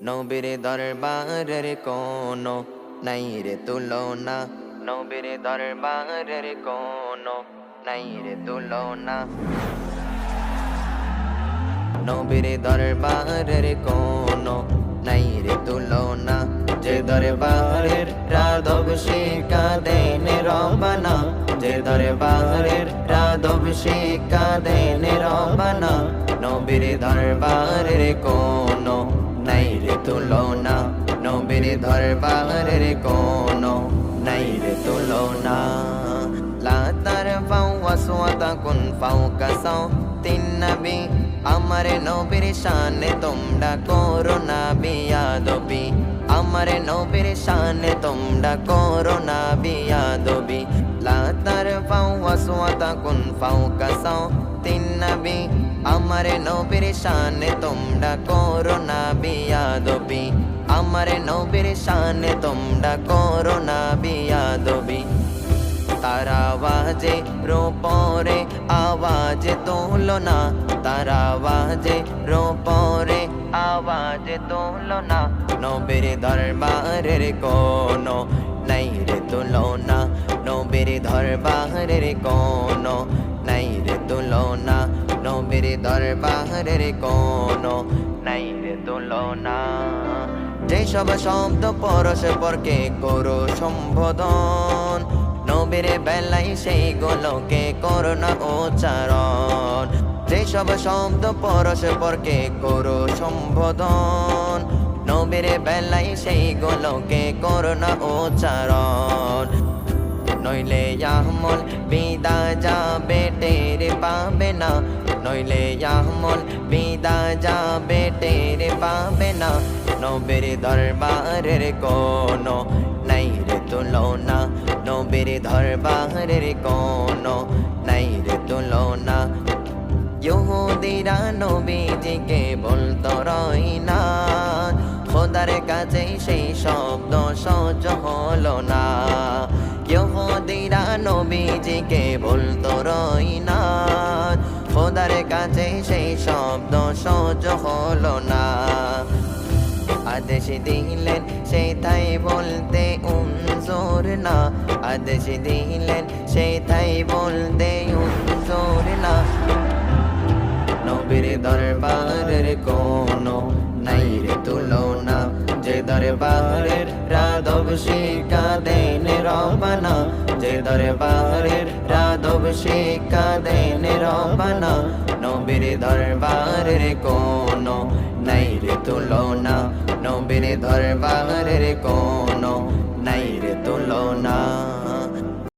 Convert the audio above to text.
নবীর দরবারের কোনো নাই রে তুলনা, নবীর দরবারের কোনো নাই রে তুলনা, নবীর দরবারের কোনো নাই রে তুলনা। যে দরবারের রাধব সে কাঁদেন রবানা, যে দরবারের রাধব সে কাঁদেন রবানা, নবীর দরবারের কোনো নাই রে তুলনা, নবীর দরবারের কোনো নাই রে তুলনা। লা তারফাউ আসওয়াতাকুম ফাওকা সাওতিন নবী, আমার নবীর শানে তোমরা করো না বেয়াদবি, আমার নবীর শানে তোমরা করো না বেয়াদবি। লা তারফাউ আসওয়াতাকুম ফাওকা সাওতিন নবী, আমার নবীর শানে তোমরা করো না বেয়াদবি, আমার নবীর শানে তোমরা করো না বেয়াদবি। তার আওয়াজে রোপরে আওয়াজ তুলনা, তার আওয়াজে রোপরে আওয়াজ তুলনা, নবীর দরবারের কোনো নাই রে তুলনা, নবীর দরবারের কোনো নাই রে তুলনা, নবীর দরবারের কোনো নাই রে তুলনা। যেসব শব্দ পরস্পরকে করো সম্বোধন, নবীর বেলায় সেইগুলোকে করো না উচ্চারণ। যেসব শব্দ পরস্পরকে করো সম্বোধন, নবীর বেলায় সেইগুলোকে করো না উচ্চারণ। নইলে আমল বিদা যাবে টের পাবে না, নইলে আমল বিদা যাবে টের পাবে না, নবীর দরবারের কোনো নাই রে তুলনা, নবীর দরবারের কোনো নাই রে তুলনা। ইহুদিরা নবীজিকে বলতো রইনা, খোদার কাছে সেই শব্দ সহ্য হলো না। ইহুদিরা নবীজিকে বলতো রইনা, খোদার কাছে সেই শব্দ সহ্য হলো না। আদেশ দিলেন সেটাই বলতে উনজুর না, আদেশ দিলেন সেটাই বলতে উনজুর না, নবীর দরবারের কোনো নাই রে তুলনা। যে দরবারের রাধব সে কাঁদেন রবানা, যে দরবারের রাধব সে কাঁদেন রবানা, নবীর দরবারের কোনো নাই রে তুলনা, নবীর দরবারের কোনো